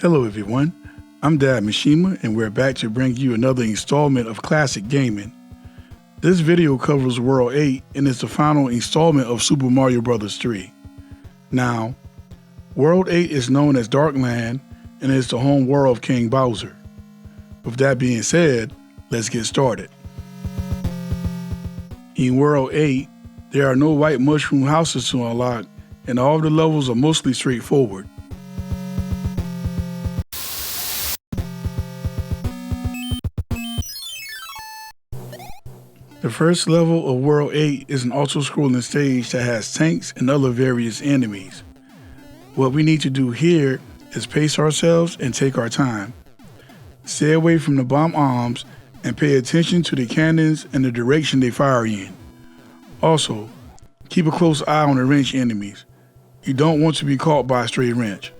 Hello everyone, I'm Dad Mishima and we're back to bring you another installment of Classic Gaming. This video covers World 8 and is the final installment of Super Mario Bros. 3. Now, World 8 is known as Darkland and is the home world of King Bowser. With that being said, let's get started. In World 8, there are no white mushroom houses to unlock and all of the levels are mostly straightforward. The first level of World 8 is an auto-scrolling stage that has tanks and other various enemies. What we need to do here is pace ourselves and take our time. Stay away from the bomb arms and pay attention to the cannons and the direction they fire in. Also, keep a close eye on the wrench enemies. You don't want to be caught by a stray wrench.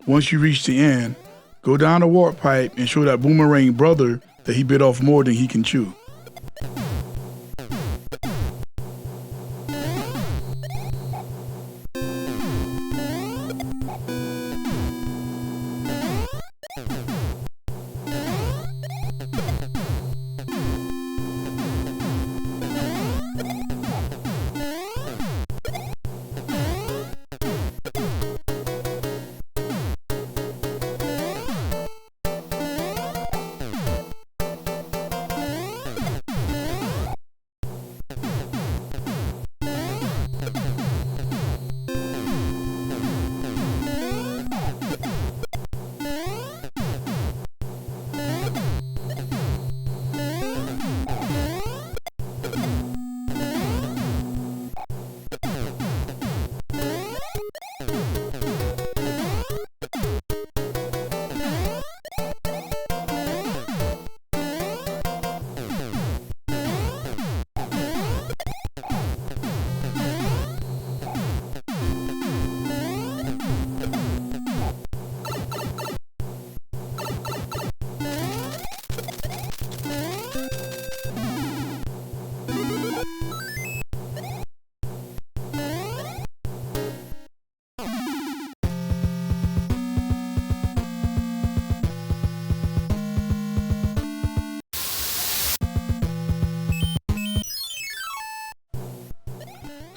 Once you reach the end, go down the warp pipe and show that boomerang brother that he bit off more than he can chew.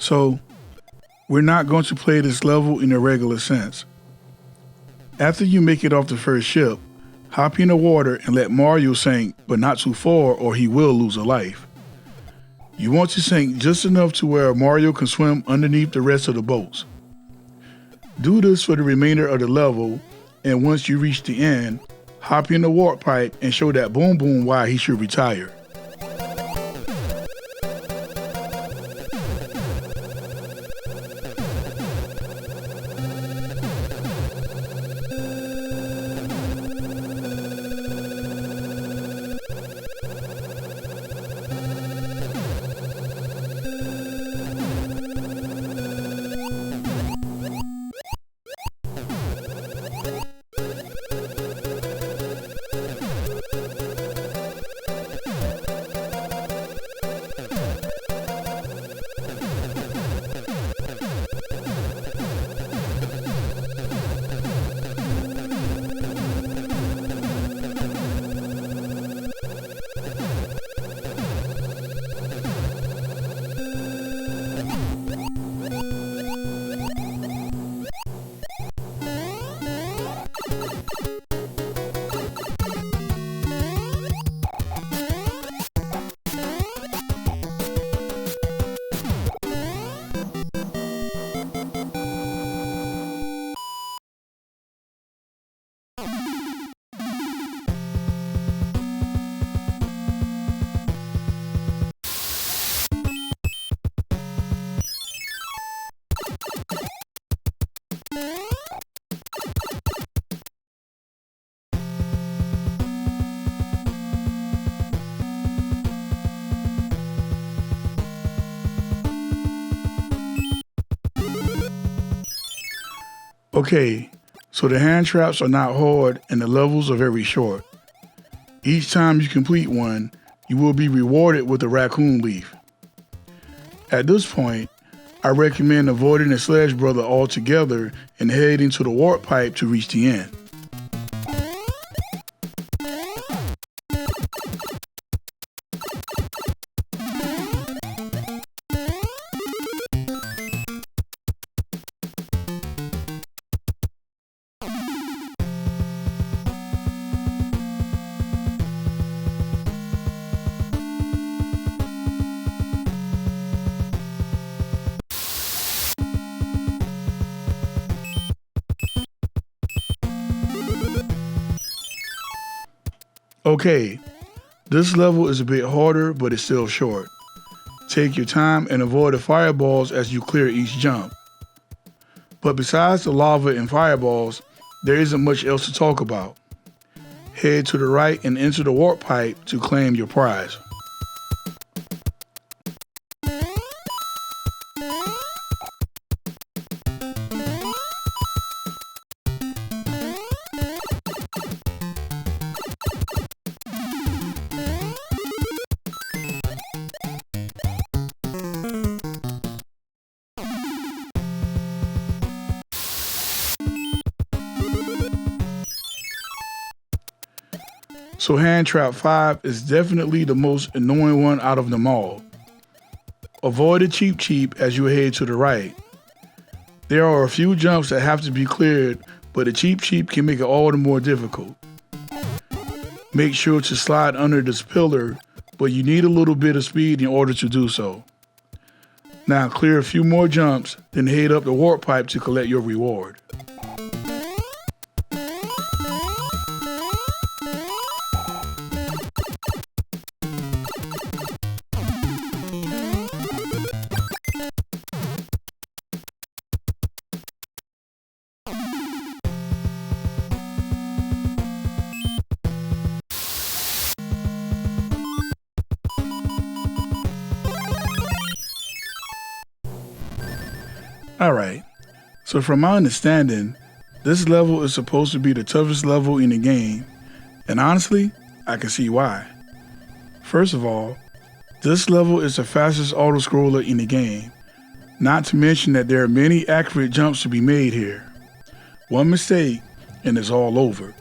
So, we're not going to play this level in a regular sense. After you make it off the first ship, hop in the water and let Mario sink, but not too far or he will lose a life. You want to sink just enough to where Mario can swim underneath the rest of the boats. Do this for the remainder of the level, and once you reach the end, hop in the warp pipe and show that Boom Boom why he should retire. Okay, so the hand traps are not hard and the levels are very short. Each time you complete one, you will be rewarded with a raccoon leaf. At this point, I recommend avoiding the Sledge Brother altogether and heading to the warp pipe to reach the end. Okay, this level is a bit harder, but it's still short. Take your time and avoid the fireballs as you clear each jump. But besides the lava and fireballs, there isn't much else to talk about. Head to the right and enter the warp pipe to claim your prize. So hand trap 5 is definitely the most annoying one out of them all. Avoid the cheap as you head to the right. There are a few jumps that have to be cleared, but the cheap can make it all the more difficult. Make sure to slide under this pillar, but you need a little bit of speed in order to do so. Now clear a few more jumps, then head up the warp pipe to collect your reward. Alright, so from my understanding, this level is supposed to be the toughest level in the game, and honestly, I can see why. First of all, this level is the fastest auto-scroller in the game, not to mention that there are many accurate jumps to be made here. One mistake, and it's all over.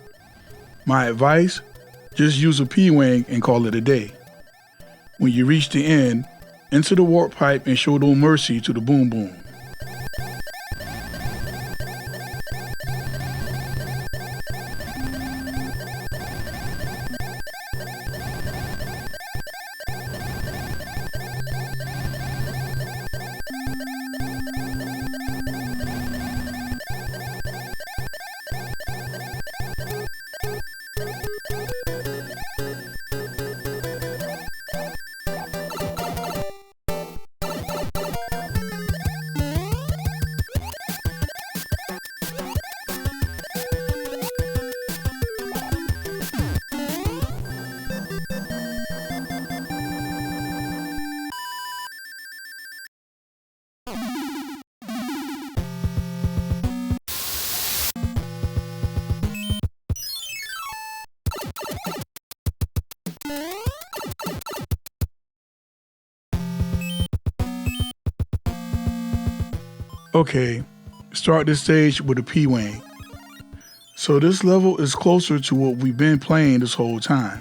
My advice, just use a P-Wing and call it a day. When you reach the end, enter the warp pipe and show no mercy to the Boom Boom. Okay, start this stage with a P-Wing. So this level is closer to what we've been playing this whole time.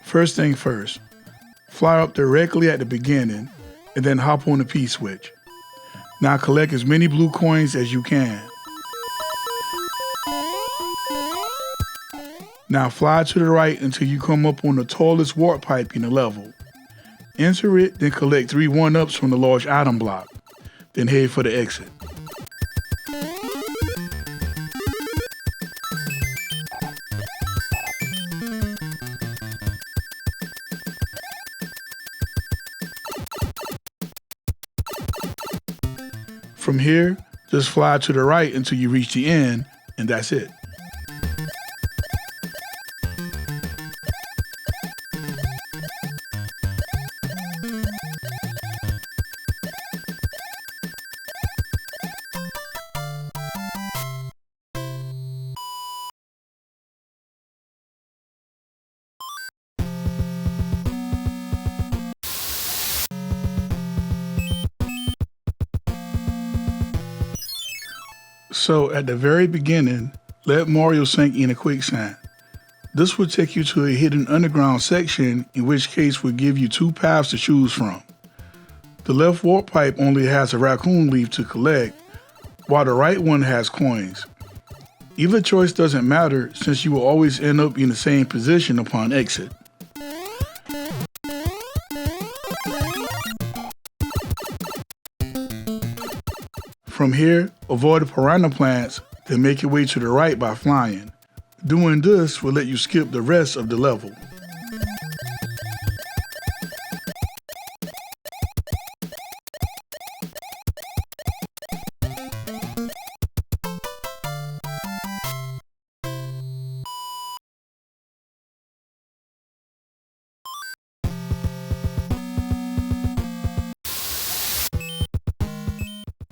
First thing first, fly up directly at the beginning and then hop on the P-switch. Now collect as many blue coins as you can. Now fly to the right until you come up on the tallest warp pipe in the level. Enter it, then collect 3 1-ups from the large item block. Then head for the exit. From here, just fly to the right until you reach the end, and that's it. So at the very beginning, let Mario sink in a quicksand. This will take you to a hidden underground section, in which case will give you 2 paths to choose from. The left warp pipe only has a raccoon leaf to collect, while the right one has coins. Either choice doesn't matter, since you will always end up in the same position upon exit. From here, avoid the piranha plants, then make your way to the right by flying. Doing this will let you skip the rest of the level.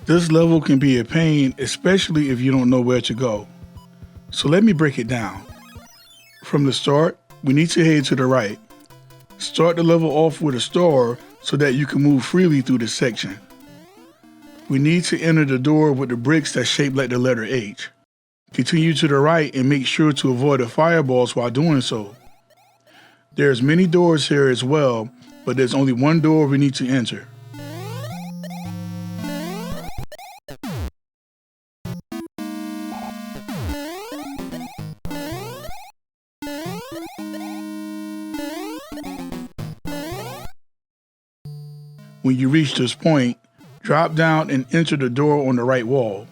This level can be a pain, especially if you don't know where to go. So let me break it down. From the start, we need to head to the right. Start the level off with a star so that you can move freely through this section. We need to enter the door with the bricks that's shaped like the letter H. Continue to the right and make sure to avoid the fireballs while doing so. There's many doors here as well, but there's only one door we need to enter. When you reach this point, drop down and enter the door on the right wall.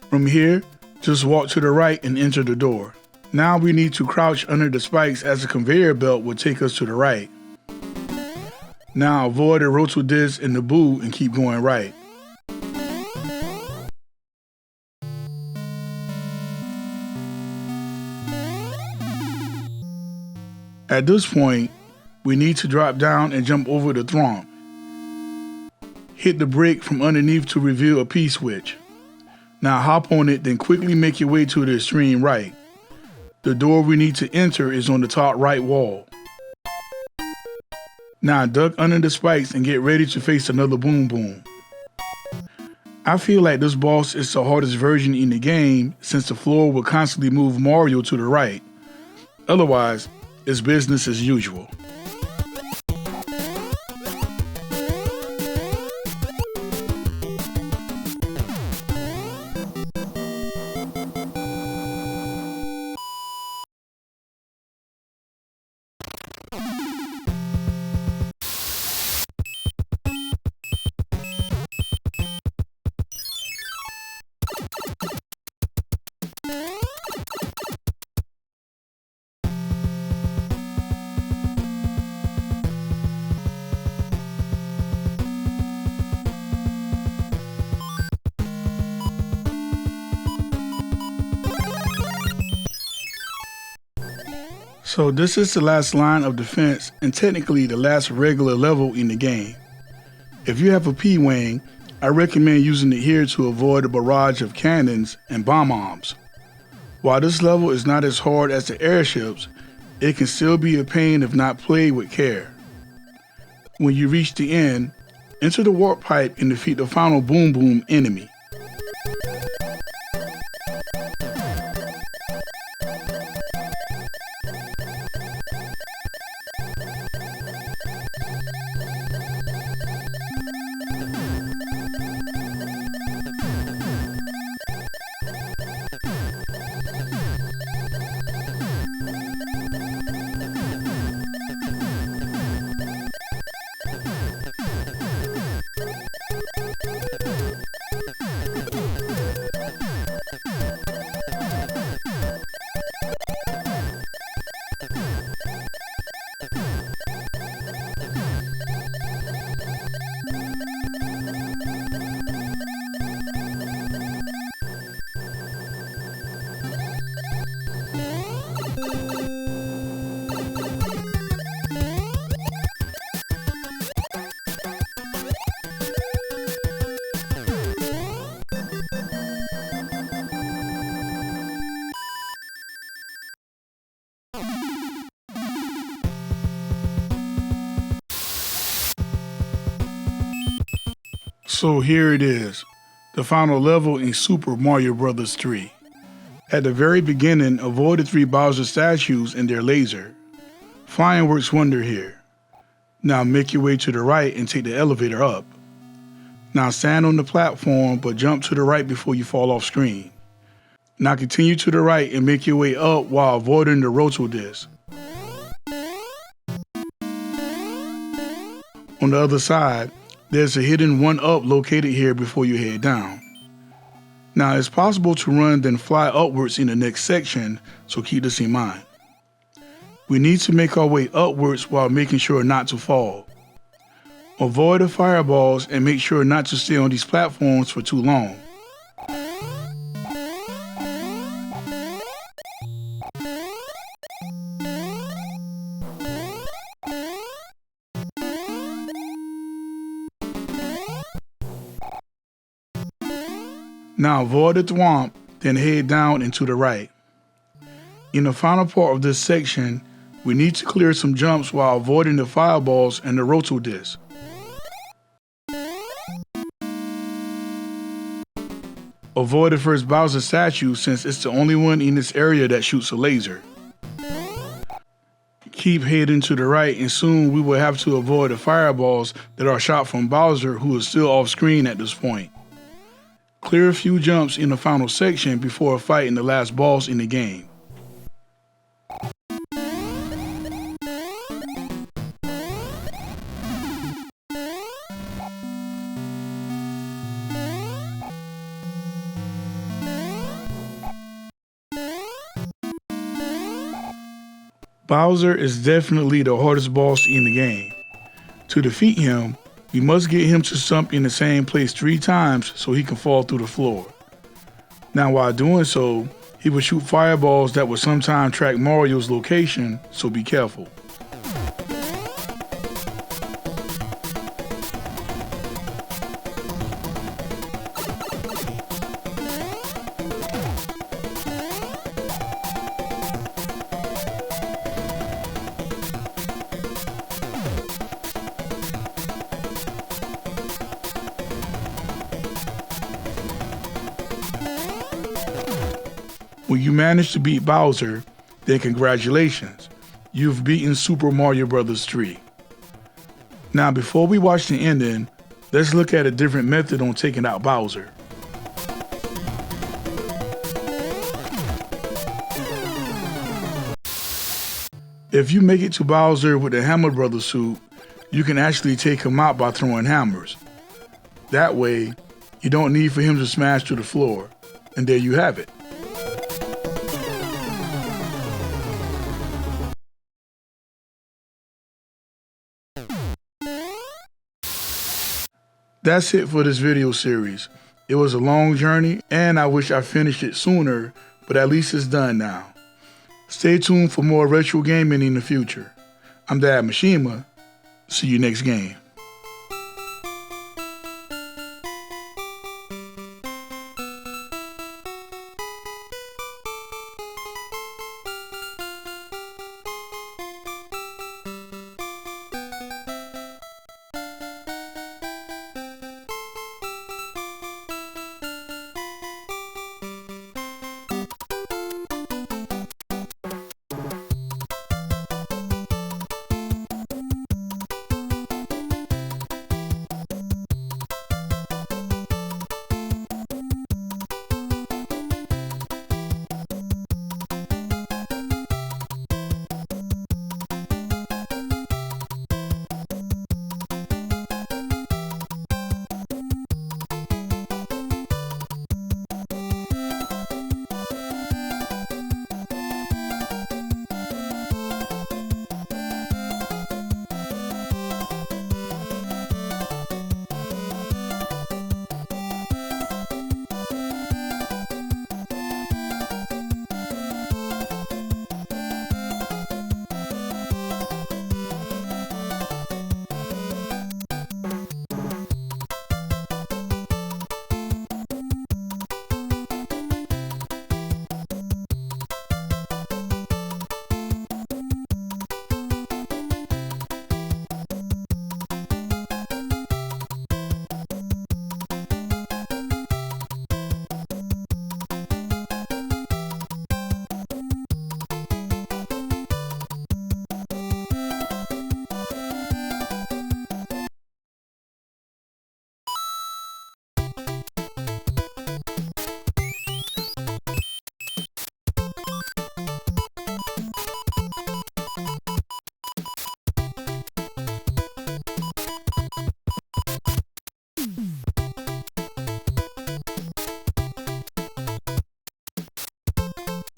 From here, just walk to the right and enter the door. Now we need to crouch under the spikes as the conveyor belt will take us to the right. Now avoid the rotor disc and the boot and keep going right. At this point, we need to drop down and jump over the thwomp. Hit the brick from underneath to reveal a P-switch. Now hop on it, then quickly make your way to the extreme right. The door we need to enter is on the top right wall. Now duck under the spikes and get ready to face another boom boom. I feel like this boss is the hardest version in the game since the floor will constantly move Mario to the right. Otherwise, it's business as usual. So this is the last line of defense and technically the last regular level in the game. If you have a P-Wing, I recommend using it here to avoid a barrage of cannons and bomb-bombs. While this level is not as hard as the airships, it can still be a pain if not played with care. When you reach the end, enter the warp pipe and defeat the final boom boom enemy. So here it is, the final level in Super Mario Bros. 3. At the very beginning, avoid the 3 Bowser statues and their laser. Flying works wonder here. Now make your way to the right and take the elevator up. Now stand on the platform but jump to the right before you fall off screen. Now continue to the right and make your way up while avoiding the rotor disc. On the other side, there's a hidden 1-up located here before you head down. Now it's possible to run then fly upwards in the next section, so keep this in mind. We need to make our way upwards while making sure not to fall. Avoid the fireballs and make sure not to stay on these platforms for too long. Now avoid the thwomp, then head down and to the right. In the final part of this section, we need to clear some jumps while avoiding the fireballs and the roto disc. Avoid the first Bowser statue since it's the only one in this area that shoots a laser. Keep heading to the right and soon we will have to avoid the fireballs that are shot from Bowser, who is still off screen at this point. Clear a few jumps in the final section before fighting the last boss in the game. Bowser is definitely the hardest boss in the game. To defeat him, we must get him to jump in the same place 3 times so he can fall through the floor. Now while doing so, he will shoot fireballs that will sometimes track Mario's location, so be careful. When you manage to beat Bowser, then congratulations, you've beaten Super Mario Bros. 3. Now before we watch the ending, let's look at a different method on taking out Bowser. If you make it to Bowser with the Hammer Brothers suit, you can actually take him out by throwing hammers. That way, you don't need for him to smash to the floor. And there you have it. That's it for this video series. It was a long journey and I wish I finished it sooner, but at least it's done now. Stay tuned for more retro gaming in the future. I'm Dad Mishima. See you next game.